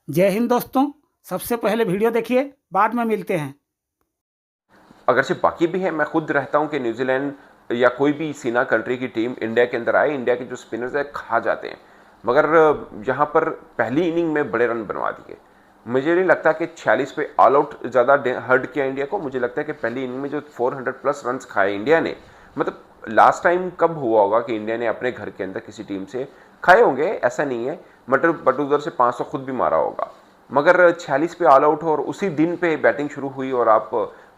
जय हिंद दोस्तों, सबसे पहले वीडियो देखिए, बाद में मिलते हैं। अगर से बाकी भी है, मैं खुद रहता हूं कि न्यूजीलैंड या कोई भी सीना कंट्री की टीम इंडिया के अंदर आए, इंडिया के जो स्पिनर्स है खा जाते हैं, मगर यहाँ पर पहली इनिंग में बड़े रन बनवा दिए। मुझे नहीं लगता कि 46 पे ऑल आउट ज़्यादा हर्ट किया इंडिया को। मुझे लगता है कि पहली इनिंग में जो 400 प्लस रन खाए इंडिया ने, मतलब लास्ट टाइम कब हुआ होगा कि इंडिया ने अपने घर के अंदर किसी टीम से खाए होंगे, ऐसा नहीं है, बट उधर से 500 खुद भी मारा होगा। मगर 46 पे ऑल आउट और उसी दिन पे बैटिंग शुरू हुई और आप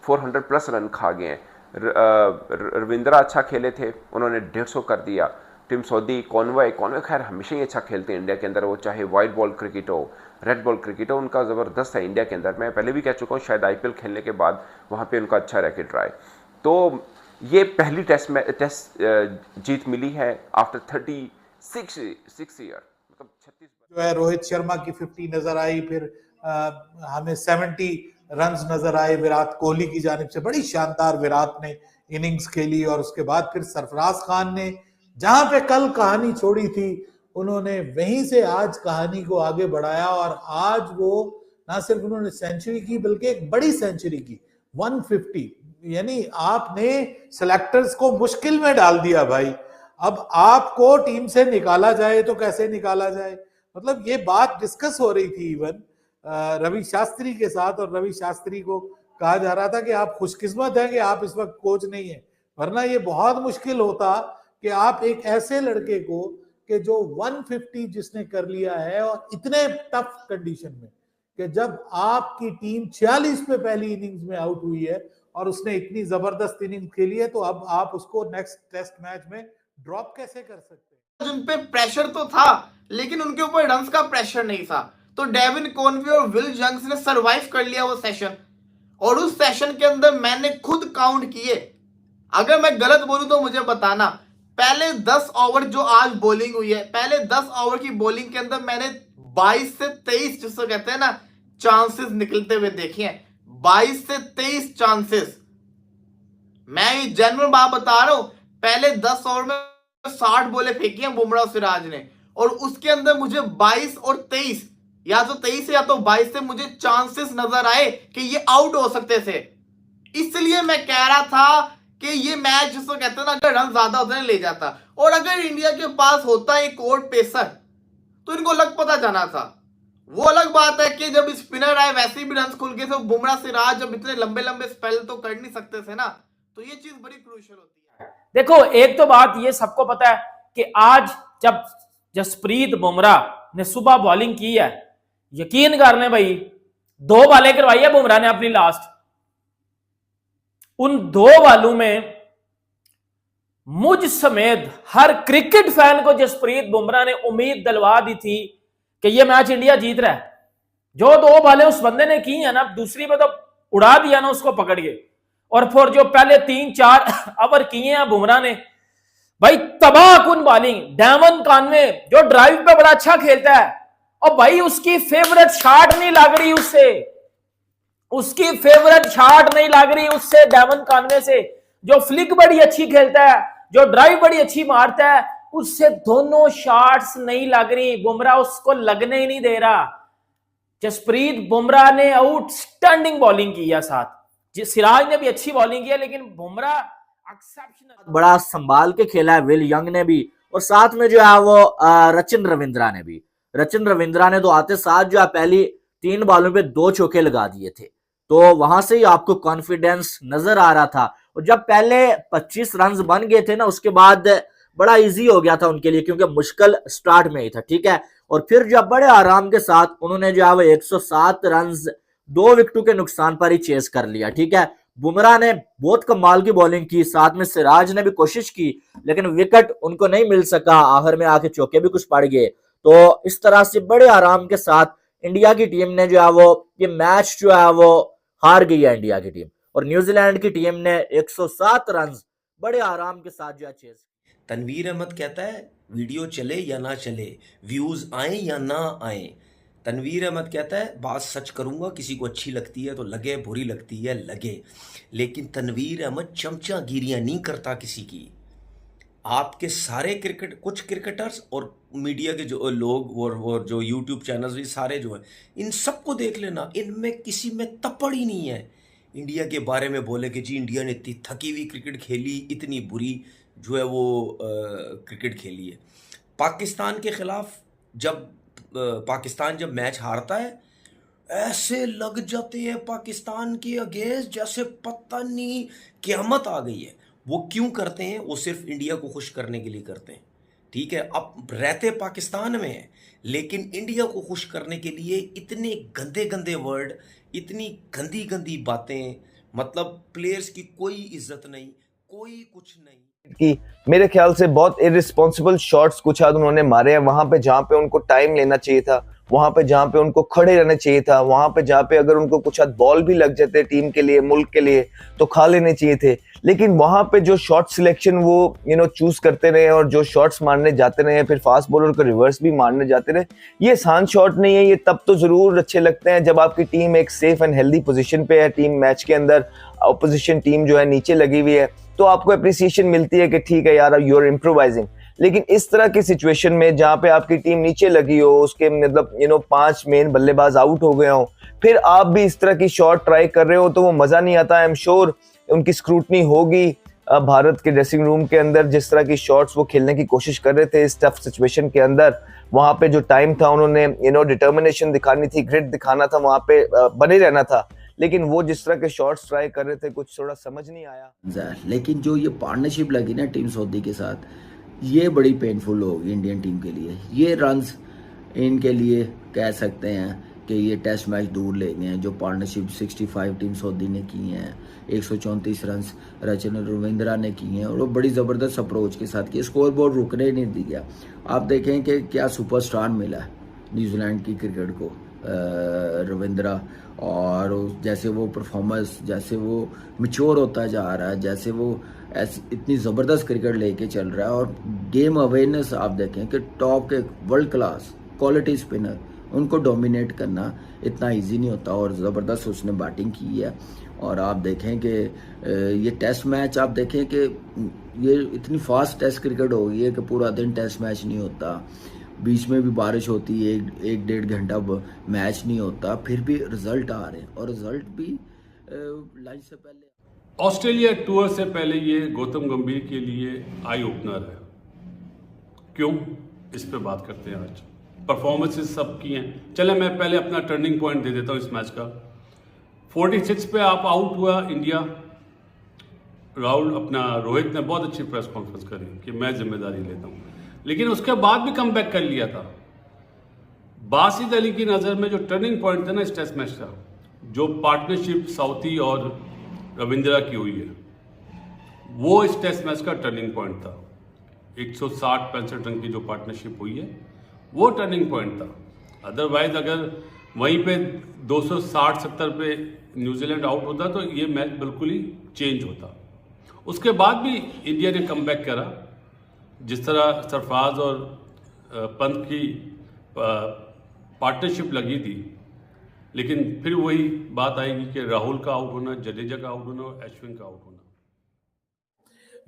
400 प्लस रन खा गए हैं। रविंद्रा अच्छा खेले थे, उन्होंने 150 कर दिया। टिम सऊदी, कॉनवे खैर हमेशा ही अच्छा खेलते हैं इंडिया के अंदर, वो चाहे वाइट बॉल क्रिकेट हो, रेड बॉल क्रिकेट हो, उनका ज़बरदस्त है इंडिया के अंदर। मैं पहले भी कह चुका हूँ, शायद आईपीएल खेलने के बाद वहाँ पे उनका अच्छा रैकेट रहा है। तो ये पहली टेस्ट जीत मिली है आफ्टर 36 ईयर, मतलब 36 जो है रोहित शर्मा की 50 नजर आई, फिर हमें 70 रन्स नजर आए विराट कोहली की जानिब से। बड़ी शानदार विराट ने इनिंग्स खेली और उसके बाद फिर सरफराज खान ने जहां पे कल कहानी छोड़ी थी, उन्होंने वहीं से आज कहानी को आगे बढ़ाया और आज वो ना सिर्फ उन्होंने सेंचुरी की बल्कि एक बड़ी सेंचुरी की, 150। यानी आपने सेलेक्टर्स को मुश्किल में डाल दिया भाई। अब आपको टीम से निकाला जाए तो कैसे निकाला जाए, मतलब ये बात डिस्कस हो रही थी इवन रवि शास्त्री के साथ, और रवि शास्त्री को कहा जा रहा था कि आप खुशकिस्मत हैं कि आप इस वक्त कोच नहीं है, वरना ये बहुत मुश्किल होता कि आप एक ऐसे लड़के को कि जो 150 जिसने कर लिया है और इतने टफ कंडीशन में, कि जब आपकी टीम 46 पे पहली इनिंग्स में आउट हुई है और उसने इतनी जबरदस्त इनिंग खेली है, तो अब आप उसको नेक्स्ट टेस्ट मैच में ड्रॉप कैसे कर सकते हैं। उन पे प्रेशर तो था, लेकिन उनके ऊपर रन्स का प्रेशर नहीं था। तो डेविन कॉनवे और विल जंग्स ने सरवाइव कर लिया वो सेशन, और उस सेशन के अंदर मैंने खुद काउंट किए। अगर मैं गलत बोलूं तो मुझे बताना। पहले 10 ओवर जो आज बॉलिंग हुई है, पहले 10 ओवर की बॉलिंग के अंदर मैंने 22 से 23 जिसको कहते हैं ना चांसेस निकलते हुए देखे हैं। 22 से 23 चांसेस, मैं ये जनरल बात बता रहा हूं। पहले 10 ओवर में 60 बॉलें फेंकी हैं बुमराह सिराज ने, और उसके अंदर मुझे 22 और 23, या तो 23 या तो 22 से मुझे चांसेस नजर आए कि ये आउट हो सकते थे। इसलिए मैं कह रहा था कि ये मैच जिसको कहते हैं ना, अगर रन ज्यादा होते ले जाता, और अगर इंडिया के पास होता एक और पेसर तो इनको लग पता जाना था। वो अलग बात है कि जब स्पिनर आए वैसे भी रन खुल गए थे। बुमराह सिराज जब इतने लंबे लंबे स्पेल तो कर नहीं सकते थे ना, तो ये चीज बड़ी क्रूशियल होती है। देखो, एक तो बात ये सबको पता है कि आज जब जसप्रीत बुमराह ने सुबह बॉलिंग की है, यकीन कर लें भाई, 2 बॉलें करवाई है बुमराह ने अपनी लास्ट। उन 2 बॉलों में मुझ समेत हर क्रिकेट फैन को जसप्रीत बुमराह ने उम्मीद दिलवा दी थी कि यह मैच इंडिया जीत रहा है। जो 2 बॉलें उस बंदे ने की है ना, दूसरी में तो उड़ा दिया ना उसको पकड़ के, और फिर जो पहले 3-4 ओवर किए हैं बुमराह ने, भाई तबाह कुन बॉलिंग। डेवन कॉनवे जो ड्राइव पे बड़ा अच्छा खेलता है, और भाई उसकी फेवरेट शॉट नहीं लग रही उससे, उसकी फेवरेट शॉट नहीं लग रही उससे डेवन कॉनवे से। जो फ्लिक बड़ी अच्छी खेलता है, जो ड्राइव बड़ी अच्छी मारता है, उससे दोनों शॉट्स नहीं लग रही। बुमराह उसको लगने ही नहीं दे रहा। जसप्रीत बुमराह ने आउटस्टैंडिंग बॉलिंग की है, साथ सिराज ने भी अच्छी बॉलिंग की है, लेकिन बुमराह एक्सेप्शनल बड़ा संभाल के खेला है विल यंग ने भी, और साथ में जो है वो रचिन रविंद्रा ने भी। रचिन रविंद्रा ने तो आते साथ जो है पहली 3 बॉलों पे 2 चौके लगा दिए थे, तो वहां से ही आपको कॉन्फिडेंस नजर आ रहा था। और जब पहले 25 रन बन गए थे ना, उसके बाद बड़ा इजी हो गया था उनके लिए, क्योंकि मुश्किल स्टार्ट में ही था, ठीक है। और फिर जब बड़े आराम के साथ उन्होंने जो है वो 107 रन 2 विकेटों के नुकसान पर ही चेस कर लिया, ठीक है। बुमराह ने बहुत कमाल की बॉलिंग की, साथ में सिराज ने भी कोशिश की, लेकिन विकेट उनको नहीं मिल सका। आखिर में आके चौके भी कुछ पड़ गए। तो इस तरह से बड़े आराम के साथ इंडिया की टीम ने जो है वो ये मैच जो है वो हार गई है इंडिया की टीम, और न्यूजीलैंड की टीम ने 107 रन बड़े आराम के साथ जो है चेस। तनवीर अहमद कहता है वीडियो चले या ना चले, व्यूज आए या ना आए। तनवीर अहमद कहता है बात सच करूंगा, किसी को अच्छी लगती है तो लगे, बुरी लगती है लगे, लेकिन तनवीर अहमद चमचागिरियां नहीं करता किसी की। आपके सारे क्रिकेट, कुछ क्रिकेटर्स और मीडिया के जो लोग और जो यूट्यूब चैनल्स भी सारे जो हैं, इन सबको देख लेना, इनमें किसी में तपड़ ही नहीं है इंडिया के बारे में बोले कि जी इंडिया ने इतनी थकी हुई क्रिकेट खेली, इतनी बुरी जो है वो क्रिकेट खेली है। पाकिस्तान के खिलाफ जब पाकिस्तान जब मैच हारता है, ऐसे लग जाते हैं पाकिस्तान के अगेंस्ट जैसे पता नहीं क़यामत आ गई है। वो क्यों करते हैं? वो सिर्फ इंडिया को खुश करने के लिए करते हैं, ठीक है। अब रहते पाकिस्तान में हैं, लेकिन इंडिया को खुश करने के लिए इतने गंदे गंदे वर्ड, इतनी गंदी गंदी बातें, मतलब प्लेयर्स की कोई इज्जत नहीं, कोई कुछ नहीं। कि मेरे ख्याल से बहुत इररिस्पॉन्सिबल शॉट्स कुछ आज उन्होंने मारे हैं, वहां पे जहां पे उनको टाइम लेना चाहिए था, वहां पे जहां पे उनको खड़े रहना चाहिए था, वहां पे जहां पे अगर उनको कुछ आज बॉल भी लग जाते टीम के लिए, मुल्क के लिए, तो खा लेने चाहिए थे। लेकिन वहां पे जो शॉट सिलेक्शन वो चूज करते रहे और जो शॉट्स मारने जाते रहे, फिर फास्ट बॉलर को रिवर्स भी मारने जाते रहे, ये आसान शॉट नहीं है। ये तब तो जरूर अच्छे लगते हैं जब आपकी टीम एक सेफ एंड हेल्दी पोजीशन पे है, टीम मैच के अंदर, ऑपोजिशन टीम जो है नीचे लगी हुई है, तो आपको अप्रिसिएशन मिलती है कि ठीक है यार, यू आर इम्प्रोवाइजिंग। लेकिन इस तरह की सिचुएशन में जहां पे आपकी टीम नीचे लगी हो, उसके मतलब 5 मेन बल्लेबाज आउट हो गए हो, फिर आप भी इस तरह की शॉट ट्राई कर रहे हो, तो वो मजा नहीं आता। आई एम श्योर उनकी स्क्रूटनी होगी भारत के ड्रेसिंग रूम के अंदर, जिस तरह की शॉट्स वो खेलने की कोशिश कर रहे थे इस टफ सिचुएशन के अंदर। वहां पे जो टाइम था, उन्होंने डिटर्मिनेशन दिखानी थी, ग्रिट दिखाना था, वहां पे बने रहना था। लेकिन वो जिस तरह के शॉट्स ट्राई कर रहे थे, कुछ थोड़ा समझ नहीं आया। लेकिन जो ये पार्टनरशिप लगी ना टीम सऊदी के साथ, ये बड़ी पेनफुल होगी इंडियन टीम के लिए। ये रन्स इनके लिए कह सकते हैं कि ये टेस्ट मैच दूर ले गए हैं। जो पार्टनरशिप 65 टीम सऊदी ने की हैं, 134 रन्स रचिन रविंद्रा ने किए हैं, और वो बड़ी ज़बरदस्त अप्रोच के साथ किए, स्कोर बोर्ड रुकने नहीं दिया। आप देखें कि क्या सुपरस्टार मिला है न्यूजीलैंड की क्रिकेट को, रविंद्रा, और जैसे वो परफॉर्मेंस, जैसे वो मैच्योर होता जा रहा है, जैसे वो इतनी ज़बरदस्त क्रिकेट लेके चल रहा है, और गेम अवेयरनेस आप देखें कि टॉप के वर्ल्ड क्लास क्वालिटी स्पिनर, उनको डोमिनेट करना इतना इजी नहीं होता, और ज़बरदस्त उसने बैटिंग की है। और आप देखें कि ये टेस्ट मैच, आप देखें कि ये इतनी फास्ट टेस्ट क्रिकेट हो गई है कि पूरा दिन टेस्ट मैच नहीं होता, बीच में भी बारिश होती है, 1-1.5 घंटा मैच नहीं होता, फिर भी रिजल्ट आ रहे हैं, और रिजल्ट भी लाइन से पहले। ऑस्ट्रेलिया टूर से पहले ये गौतम गंभीर के लिए आई ओपनर है। क्यों? इस पे बात करते हैं आज। परफॉर्मेंसेस सब की हैं। चले मैं पहले अपना टर्निंग पॉइंट दे देता हूँ इस मैच का। 46 पे आप आउट हुआ इंडिया। रोहित ने बहुत अच्छी प्रेस कॉन्फ्रेंस करी कि मैं जिम्मेदारी लेता हूँ, लेकिन उसके बाद भी कम बैक कर लिया था। बासित अली की नज़र में जो टर्निंग पॉइंट था ना इस टेस्ट मैच का, जो पार्टनरशिप साउथी और रविंद्रा की हुई है, वो इस टेस्ट मैच का टर्निंग पॉइंट था। 160-65 रन की जो पार्टनरशिप हुई है, वो टर्निंग पॉइंट था। अदरवाइज अगर वहीं पे 260-70 पे न्यूजीलैंड आउट होता तो ये मैच बिल्कुल ही चेंज होता। उसके बाद भी इंडिया ने कम बैक करा, जिस तरह सरफराज और पंत की पार्टनरशिप लगी थी। लेकिन फिर वही बात आएगी कि राहुल का आउट होना, जडेजा का आउट होना और अश्विन का आउट होना।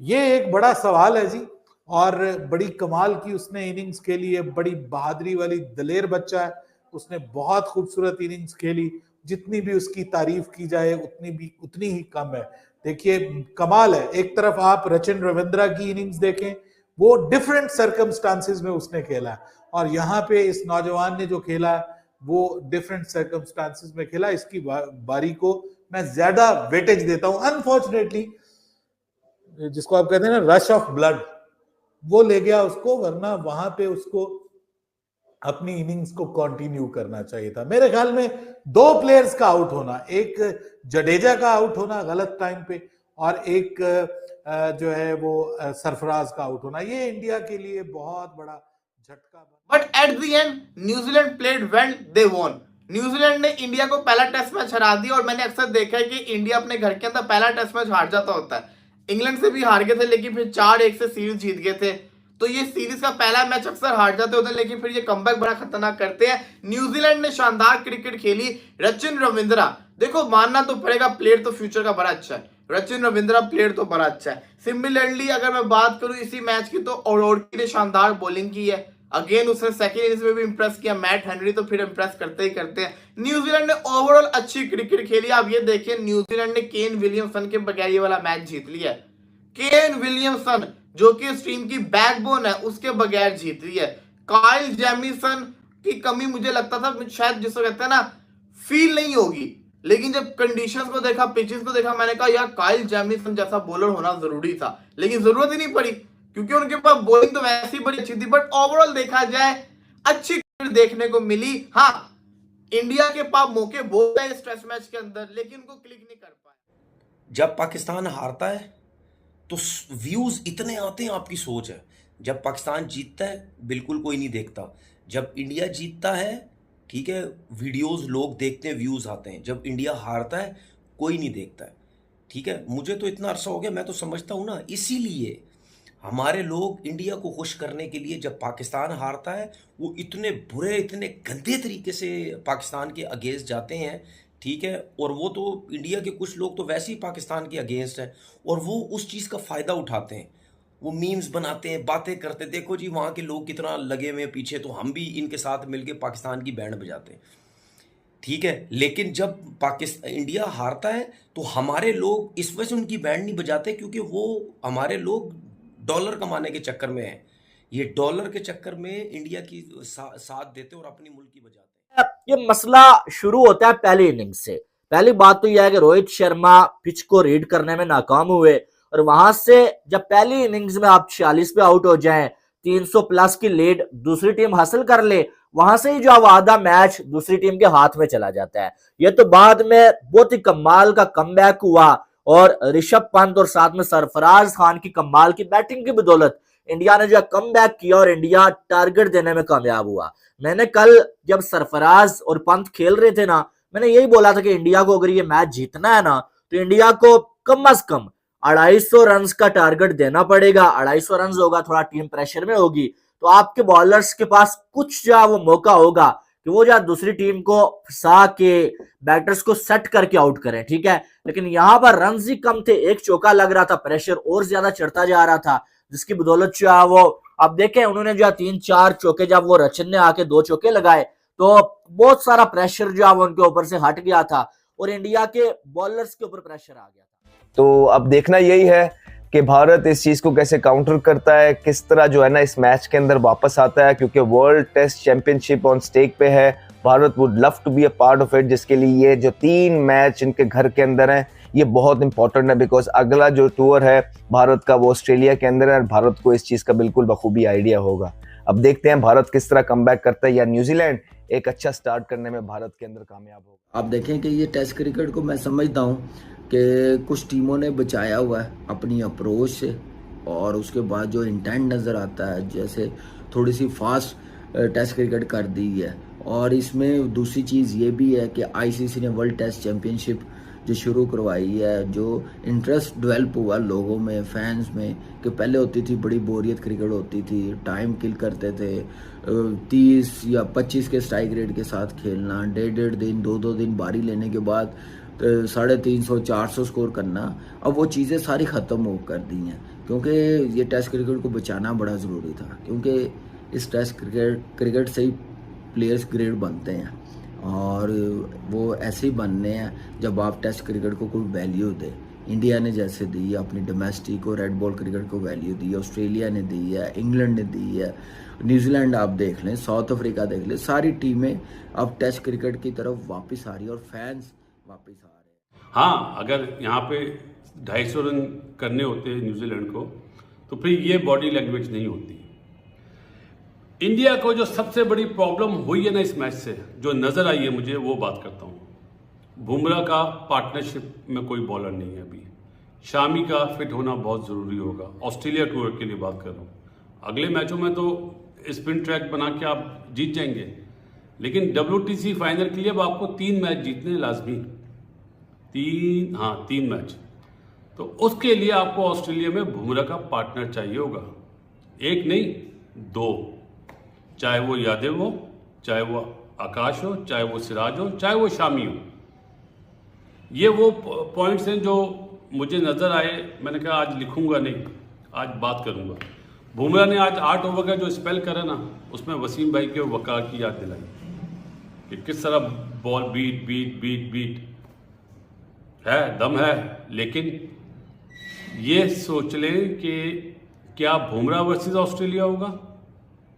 ये एक बड़ा सवाल है जी, और बड़ी कमाल की उसने इनिंग्स खेली है, बड़ी बहादुरी वाली दलेर बच्चा है, उसने बहुत खूबसूरत इनिंग्स खेली। जितनी भी उसकी तारीफ की जाए उतनी ही कम है। देखिए कमाल है। एक तरफ आप रचिन रविंद्रा की इनिंग्स देखें, वो डिफरेंट सर्कमस्टांसिस में उसने खेला है, और यहाँ पे इस नौजवान ने जो खेला वो डिफरेंट सर्कमस्टांसिस में खेला। इसकी बारी को मैं ज्यादा वेटेज देता हूं। अनफॉर्चुनेटली जिसको आप कहते हैं ना रश ऑफ ब्लड, वो ले गया उसको, वरना वहां पे उसको अपनी इनिंग्स को कंटिन्यू करना चाहिए था। मेरे ख्याल में 2 प्लेयर्स का आउट होना, एक जडेजा का आउट होना गलत टाइम पे, और एक जो है वो सरफराज का आउट होना, ये इंडिया के लिए बहुत बड़ा झटका। But at the end New Zealand played well, they won. New Zealand ने इंडिया को पहला टेस्ट मैच हरा दिया, और मैंने अक्सर देखा है कि इंडिया अपने घर के अंदर पहला टेस्ट मैच हार जाता होता है। इंग्लैंड से भी हार गए थे, लेकिन फिर 4-1 से सीरीज जीत गए थे। तो ये सीरीज का पहला मैच अक्सर हार जाते होते हैं, लेकिन फिर ये कमबैक बड़ा खतरनाक करते हैं। न्यूजीलैंड ने शानदार क्रिकेट खेली। रचिन रविंद्रा, देखो मानना तो पड़ेगा, प्लेयर तो फ्यूचर का बड़ा अच्छा है। रचिन रविंद्रा प्लेयर तो बड़ा अच्छा है। सिमिलरली अगर मैं बात करूं इसी मैच की तो ओरोडकी ने शानदार बॉलिंग की है। अगेन उसने सेकंड इनिंग्स में भी इंप्रेस किया। मैट हेनरी तो फिर इंप्रेस करते ही करते हैं। न्यूजीलैंड ने ओवरऑल अच्छी क्रिकेट खेली। आप ये देखिए न्यूजीलैंड ने केन विलियमसन के बगैर ये वाला मैच जीत लिया है। केन विलियमसन जो कि इस टीम की बैकबोन है उसके बगैर जीत रही है। काइल जेमिसन की कमी मुझे लगता था शायद जिसको कहते हैं ना फील नहीं होगी, लेकिन जब कंडीशंस को देखा, पिचेस को देखा, मैंने कहा यार काइल जेमिसन जैसा बॉलर होना जरूरी था, लेकिन जरूरत ही नहीं पड़ी क्योंकि उनके पास बॉलिंग तो वैसे ही बड़ी अच्छी थी। बट ओवरऑल देखा जाए अच्छी क्रिकेट देखने को मिली। हाँ, इंडिया के पास मौके बहुत है इस टेस्ट मैच के अंदर, लेकिन उनको क्लिक नहीं कर पाए। जब पाकिस्तान हारता है तो व्यूज इतने आते हैं, आपकी सोच है। जब पाकिस्तान जीतता है बिल्कुल कोई नहीं देखता। जब इंडिया जीतता है ठीक है, वीडियोस लोग देखते हैं, व्यूज आते हैं। जब इंडिया हारता है कोई नहीं देखता है। ठीक है, मुझे तो इतना अरसा हो गया, मैं तो समझता हूँ ना, इसीलिए हमारे लोग इंडिया को खुश करने के लिए जब पाकिस्तान हारता है वो इतने बुरे, इतने गंदे तरीके से पाकिस्तान के अगेंस्ट जाते हैं। ठीक है, और वो तो इंडिया के कुछ लोग तो वैसे ही पाकिस्तान के अगेंस्ट हैं और वो उस चीज़ का फ़ायदा उठाते हैं। वो मीम्स बनाते हैं, बातें करते हैं, देखो जी वहाँ के लोग कितना लगे हुए पीछे, तो हम भी इनके साथ मिलके पाकिस्तान की बैंड बजाते हैं। ठीक है, लेकिन जब पाकिस्तान इंडिया हारता है तो हमारे लोग इस वजह से उनकी बैंड नहीं बजाते क्योंकि वो हमारे लोग डॉलर कमाने के चक्कर में हैं। ये डॉलर के चक्कर में इंडिया की साथ देते और अपनी मुल्क की बजाते हैं। ये मसला शुरू होता है पहली इनिंग्स से। पहली बात तो यह है कि रोहित शर्मा पिच को रीड करने में नाकाम हुए और वहां से जब पहली इनिंग्स में आप 46 पे आउट हो जाएं, 300 प्लस की लीड दूसरी टीम हासिल कर ले, वहां से ही जो आधा मैच दूसरी टीम के हाथ में चला जाता है। ये तो बाद में बहुत ही कमाल का कमबैक हुआ और ऋषभ पंत और साथ में सरफराज खान की कमाल की बैटिंग की बदौलत इंडिया ने जो कमबैक किया और इंडिया टारगेट देने में कामयाब हुआ। मैंने कल जब सरफराज और पंत खेल रहे थे ना, मैंने यही बोला था कि इंडिया को अगर ये मैच जीतना है ना तो इंडिया को कम अज कम 250 रन का टारगेट देना पड़ेगा। 250 रन होगा, थोड़ा टीम प्रेशर में होगी तो आपके बॉलर्स के पास कुछ जो वो मौका होगा कि वो जो दूसरी टीम को फंसा के बैटर्स को सेट करके आउट करें। ठीक है, लेकिन यहाँ पर रन ही कम थे, एक चौका लग रहा था, प्रेशर और ज्यादा चढ़ता जा रहा था, जिसकी बदौलत जो है वो अब देखें उन्होंने जो 3-4 चौके, जब वो रचिन ने आके 2 चौके लगाए तो बहुत सारा प्रेशर जो है वो उनके ऊपर से हट गया था और इंडिया के बॉलर्स के ऊपर प्रेशर आ गया था। तो अब देखना यही है कि भारत इस चीज को कैसे काउंटर करता है, किस तरह जो है ना इस मैच के अंदर वापस आता है, क्योंकि world test championship on stake पे है। Bharat would love to be a part of it, जिसके लिए ये जो 3 मैच इनके घर के अंदर हैं ये बहुत इंपॉर्टेंट है, बिकॉज अगला जो टूर है भारत का वो ऑस्ट्रेलिया के अंदर है और भारत को इस चीज का बिल्कुल बखूबी आइडिया होगा। अब देखते हैं भारत किस तरह कमबैक करता है या न्यूजीलैंड एक अच्छा स्टार्ट करने में भारत के अंदर कामयाब होगा। आप देखें कि ये टेस्ट क्रिकेट को मैं समझता हूँ कि कुछ टीमों ने बचाया हुआ है अपनी अप्रोच से और उसके बाद जो इंटेंट नज़र आता है, जैसे थोड़ी सी फास्ट टेस्ट क्रिकेट कर दी है। और इसमें दूसरी चीज़ ये भी है कि आईसीसी ने वर्ल्ड टेस्ट चैंपियनशिप जो शुरू करवाई है, जो इंटरेस्ट डेवलप हुआ लोगों में, फैंस में, कि पहले होती थी बड़ी बोरियत क्रिकेट होती थी, टाइम किल करते थे, 30 या 25 के स्ट्राइक रेट के साथ खेलना, 1.5 दिन 2 दिन बारी लेने के बाद 350-400 स्कोर करना। अब वो चीज़ें सारी ख़त्म हो कर दी हैं क्योंकि ये टेस्ट क्रिकेट को बचाना बड़ा ज़रूरी था, क्योंकि इस टेस्ट क्रिकेट से ही प्लेयर्स ग्रेड बनते हैं और वो ऐसे ही बनने हैं जब आप टेस्ट क्रिकेट को कोई वैल्यू दे। इंडिया ने जैसे दी अपनी डोमेस्टिक और रेड बॉल क्रिकेट को वैल्यू दी, ऑस्ट्रेलिया ने दी है, इंग्लैंड ने दी है, न्यूजीलैंड आप देख लें, साउथ अफ्रीका देख लें, सारी टीमें अब टेस्ट क्रिकेट की तरफ वापस आ रही है और फैंस वापस आ रहे हैं। हाँ, अगर यहाँ पे 250 रन करने होते हैं न्यूजीलैंड को तो फिर ये बॉडी लैंग्वेज नहीं होती। इंडिया को जो सबसे बड़ी प्रॉब्लम हुई है ना इस मैच से, जो नज़र आई है मुझे, वो बात करता हूँ। बुमराह का पार्टनरशिप में कोई बॉलर नहीं है अभी। शामी का फिट होना बहुत ज़रूरी होगा। ऑस्ट्रेलिया टूर के लिए बात कर रहा हूँ। अगले मैचों में तो स्पिन ट्रैक बना के आप जीत जाएंगे, लेकिन WTC फाइनल के लिए अब आपको 3 मैच जीतने लाजमी। 3 मैच। तो उसके लिए आपको ऑस्ट्रेलिया में बुमराह का पार्टनर चाहिए होगा, 1 नहीं 2, चाहे वो यादव हो, चाहे वो आकाश हो, चाहे वो सिराज हो, चाहे वो शामी हो। ये वो पॉइंट्स हैं जो मुझे नज़र आए, मैंने कहा आज लिखूंगा नहीं, आज बात करूंगा। बुमराह ने आज 8 ओवर का जो स्पेल करा ना, उसमें वसीम भाई के वकार की याद दिलाई कि किस तरह ball beat beat beat beat है, दम है। लेकिन ये सोच लें कि क्या बुमराह वर्सेस ऑस्ट्रेलिया होगा?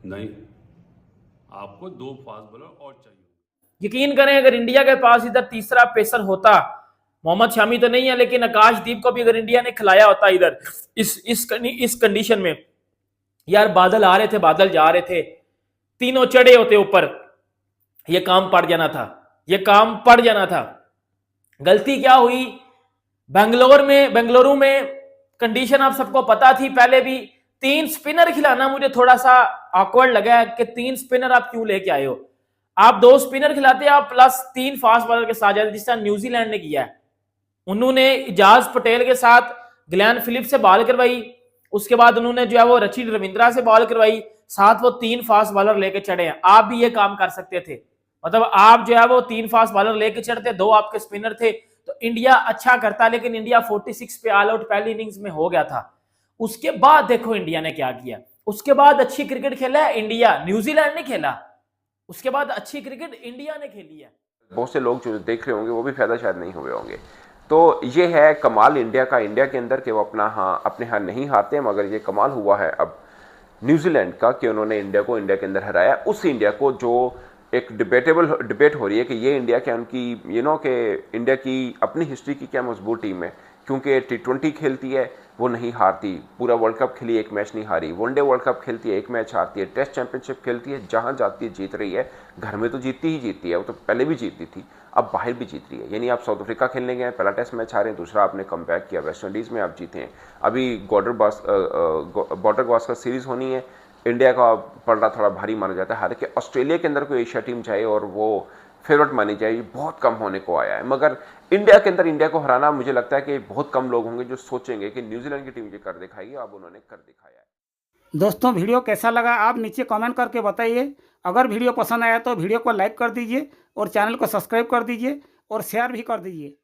नहीं, आपको 2 फास्ट बॉलर और चाहिए। यकीन करें, अगर इंडिया के पास इधर तीसरा पेसर होता, मोहम्मद शामी तो नहीं है, लेकिन आकाशदीप को भी अगर इंडिया ने खिलाया होता इधर इस कंडीशन में, यार बादल आ रहे थे, बादल जा रहे थे, तीनों चढ़े होते ऊपर, ये काम पड़ जाना था, ये काम पड़ जाना था। गलती क्या हुई, बेंगलुरु में कंडीशन आप सबको पता थी पहले भी। 3 स्पिनर खिलाना मुझे थोड़ा सा ऑकवर्ड लगा कि 3 स्पिनर आप क्यों लेके आए हो। आप 2 स्पिनर खिलाते, आप प्लस 3 फास्ट बॉलर के साथ जाते, जिस तरह न्यूजीलैंड ने किया है। उन्होंने इजाज पटेल के साथ ग्लेन फिलिप से बॉल करवाई, उसके बाद उन्होंने जो है वो रचिन रविंद्रा से बॉल करवाई, साथ वो 3 फास्ट बॉलर लेके चढ़े हैं। आप भी ये काम कर सकते थे, मतलब आप जो है वो 3 फास्ट बॉलर लेके चढ़ते, 2 आपके स्पिनर थे, तो इंडिया अच्छा करता। लेकिन इंडिया 46 पे ऑल आउट पहली इनिंग्स में हो गया था। उसके बाद देखो इंडिया ने क्या किया, उसके बाद अच्छी क्रिकेट खेला है इंडिया, न्यूजीलैंड ने खेला, उसके बाद अच्छी क्रिकेट इंडिया ने खेली है। बहुत से लोग जो देख रहे होंगे वो भी फायदा शायद नहीं हुए होंगे। तो ये है कमाल इंडिया का, इंडिया के अंदर कि वो अपने यहाँ नहीं हारते, मगर ये कमाल हुआ है अब न्यूजीलैंड का कि उन्होंने इंडिया के अंदर हराया। उस इंडिया को जो एक डिबेट हो रही है कि ये इंडिया क्या उनकी कि इंडिया की अपनी हिस्ट्री की क्या मजबूत टीम है, क्योंकि T20 खेलती है वो नहीं हारती, पूरा वर्ल्ड कप खेली 1 मैच नहीं हारी, वनडे वर्ल्ड कप खेलती है 1 मैच हारती है, टेस्ट चैंपियनशिप खेलती है, जहां जाती है जीत रही है। घर में तो जीतती ही जीतती है, वो तो पहले भी जीतती थी, अब बाहर भी जीत रही है। यानी आप साउथ अफ्रीका खेलने गए, पहला टेस्ट मैच हारे, दूसरा आपने कम बैक किया, वेस्ट इंडीज़ में आप जीते हैं। अभी बॉर्डर गावस्कर सीरीज़ होनी है, इंडिया का पलड़ा थोड़ा भारी माना जाता है। हालांकि ऑस्ट्रेलिया के अंदर कोई एशिया टीम जाए और वो फेवरेट मानी जाए, ये बहुत कम होने को आया है। मगर इंडिया के अंदर इंडिया को हराना, मुझे लगता है कि बहुत कम लोग होंगे जो सोचेंगे कि न्यूजीलैंड की टीम ये कर दिखाएगी। अब उन्होंने कर दिखाया है। दोस्तों वीडियो कैसा लगा आप नीचे कमेंट करके बताइए। अगर वीडियो पसंद आया तो वीडियो को लाइक कर दीजिए और चैनल को सब्सक्राइब कर दीजिए और शेयर भी कर दीजिए।